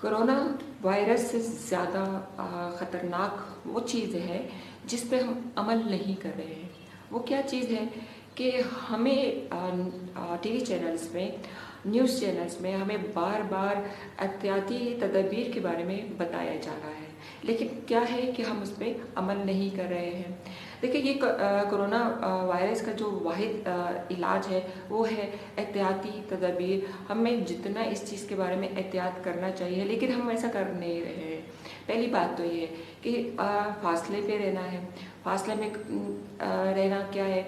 Corona virus से ज़्यादा ख़तरनाक वो चीज़ है जिस पे हम अमल नहीं कर रहे हैं। वो क्या चीज़ है कि हमें टीवी चैनल्स में, न्यूज़ चैनल्स में हमें बार बार एहतियाती तदबीर के बारे में बताया जा रहा है, लेकिन क्या है कि हम उस पर अमल नहीं कर रहे हैं। देखिए, ये कोरोना वायरस का जो वाहिद इलाज है वो है एहतियाती तदबीर। हमें जितना इस चीज़ के बारे में एहतियात करना चाहिए, लेकिन हम ऐसा कर नहीं रहे हैं। पहली बात तो ये है कि फासले पे रहना है। फासले में रहना क्या है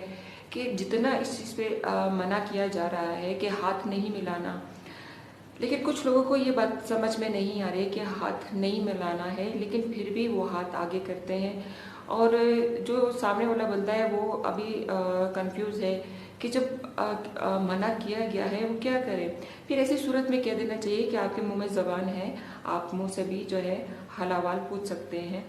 कि जितना इस चीज़ पे मना किया जा रहा है कि हाथ नहीं मिलाना, लेकिन कुछ लोगों को ये बात समझ में नहीं आ रही कि हाथ नहीं मिलाना है, लेकिन फिर भी वो हाथ आगे करते हैं। और जो सामने वाला बंदा है वो अभी कंफ्यूज है कि जब मना किया गया है वो क्या करे। फिर ऐसी सूरत में कह देना चाहिए कि आपके मुंह में ज़बान है, आप मुंह से भी जो है हलावाल पूछ सकते हैं।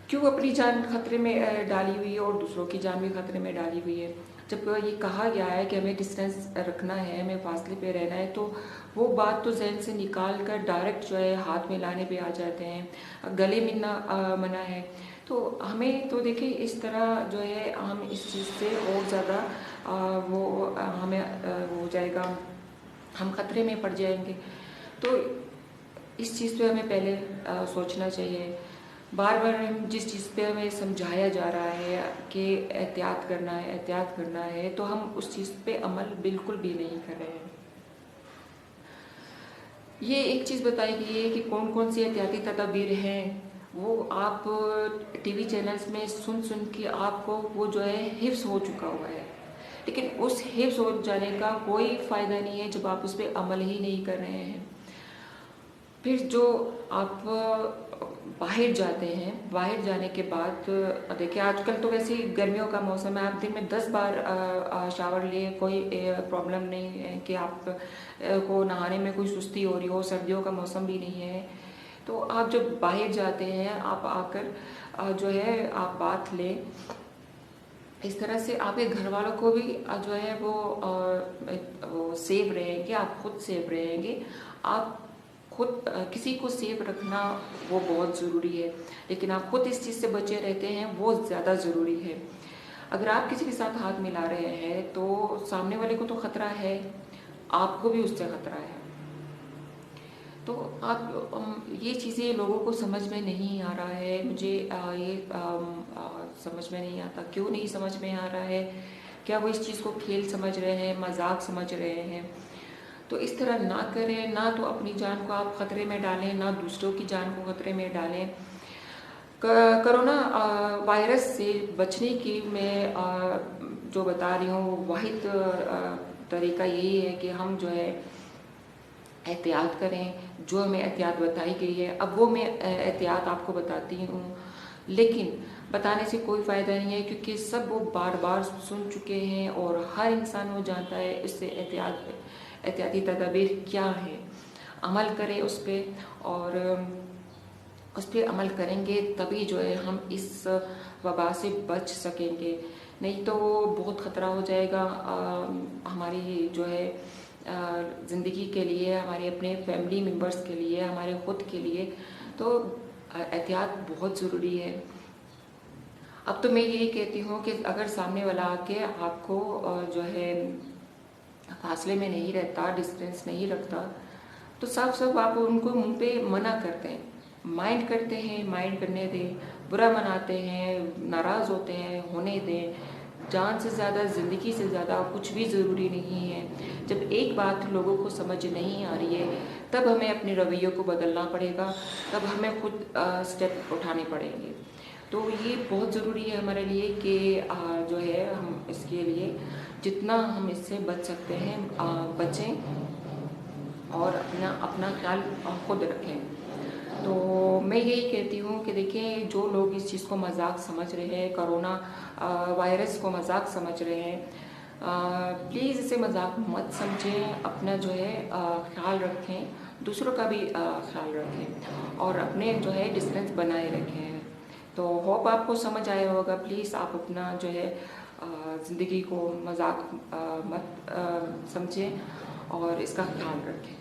क्यों अपनी जान खतरे में डाली हुई है और दूसरों की जान भी खतरे में डाली हुई है। जब ये कहा गया है कि हमें डिस्टेंस रखना है, हमें फासले पे रहना है, तो वो बात तो जहन से निकाल कर डायरेक्ट जो है हाथ मिलाने पे आ जाते हैं। गले मिलना मना है। तो हमें तो देखिए इस तरह जो है हम इस चीज़ से और ज़्यादा हमें हो जाएगा, हम खतरे में पड़ जाएंगे। तो इस चीज़ पे हमें पहले सोचना चाहिए। बार बार हम जिस चीज़ पे हमें समझाया जा रहा है कि एहतियात करना है, एहतियात करना है, तो हम उस चीज़ पे अमल बिल्कुल भी नहीं कर रहे हैं। ये एक चीज़ बताई गई है कि कौन कौन सी एहतियाती तदाबीर हैं, वो आप टीवी चैनल्स में सुन सुन के आपको वो जो है हिफ्स हो चुका हुआ है। लेकिन उस हिफ्स हो जाने का कोई फ़ायदा नहीं है जब आप उस पर अमल ही नहीं कर रहे हैं। फिर जो आप बाहर जाते हैं, बाहर जाने के बाद देखिए आजकल तो वैसे ही गर्मियों का मौसम है, आप दिन में 10 बार शावर लिए, कोई प्रॉब्लम नहीं है कि आप को नहाने में कोई सुस्ती हो रही हो। सर्दियों का मौसम भी नहीं है। तो आप जब बाहर जाते हैं, आप आकर जो है आप बात लें। इस तरह से आपके घर वालों को भी जो है वो सेफ रहेंगे, आप खुद सेफ रहेंगे। आप खुद किसी को सेफ रखना वो बहुत ज़रूरी है, लेकिन आप खुद इस चीज़ से बचे रहते हैं वो ज़्यादा ज़रूरी है। अगर आप किसी के साथ हाथ मिला रहे हैं तो सामने वाले को तो खतरा है, आपको भी उससे खतरा है। तो आप ये चीज़ें लोगों को समझ में नहीं आ रहा है। मुझे समझ में नहीं आता, क्यों नहीं समझ में आ रहा है। क्या वो इस चीज़ को खेल समझ रहे हैं, मजाक समझ रहे हैं। तो इस तरह ना करें, ना तो अपनी जान को आप खतरे में डालें, ना दूसरों की जान को खतरे में डालें। कोरोना वायरस से बचने की मैं जो बता रही हूँ वाहिद तरीका यही है कि हम जो है एहतियात करें। जो हमें एहतियात बताई गई है, अब वो मैं एहतियात आपको बताती हूँ, लेकिन बताने से कोई फ़ायदा नहीं है क्योंकि सब वो बार बार सुन चुके हैं और हर इंसान वो जानता है इससे एहतियाती तदाबीर क्या है। अमल करें उस पर, और उस पर अमल करेंगे तभी जो है हम इस वबा से बच सकेंगे। नहीं तो बहुत ख़तरा हो जाएगा हमारी जो है ज़िंदगी के लिए, हमारे अपने फैमिली मेम्बर्स के लिए, हमारे खुद के लिए। तो एहतियात बहुत ज़रूरी है। अब तो मैं यही कहती हूँ कि अगर सामने वाला आके आपको जो है फासले में नहीं रहता, डिस्टेंस नहीं रखता, तो साफ साफ आप उनको मुंह पे मना करते हैं। माइंड करते हैं, माइंड करने दें। बुरा मनाते हैं, नाराज़ होते हैं, होने दें। जान से ज़्यादा, ज़िंदगी से ज़्यादा कुछ भी ज़रूरी नहीं है। जब एक बात लोगों को समझ नहीं आ रही है, तब हमें अपने रवैयों को बदलना पड़ेगा, तब हमें खुद स्टेप उठाने पड़ेंगे। तो ये बहुत ज़रूरी है हमारे लिए कि जो है हम इसके लिए जितना हम इससे बच सकते हैं बचें और अपना अपना ख्याल खुद रखें। तो मैं यही कहती हूँ कि देखिए, जो लोग इस चीज़ को मजाक समझ रहे हैं, कोरोना वायरस को मजाक समझ रहे हैं, प्लीज़ इसे मजाक मत समझें। अपना जो है ख्याल रखें, दूसरों का भी ख्याल रखें और अपने जो है डिस्टेंस बनाए रखें। तो होप आपको समझ आया होगा। प्लीज़ आप अपना जो है ज़िंदगी को मजाक मत समझें और इसका ख्याल रखें।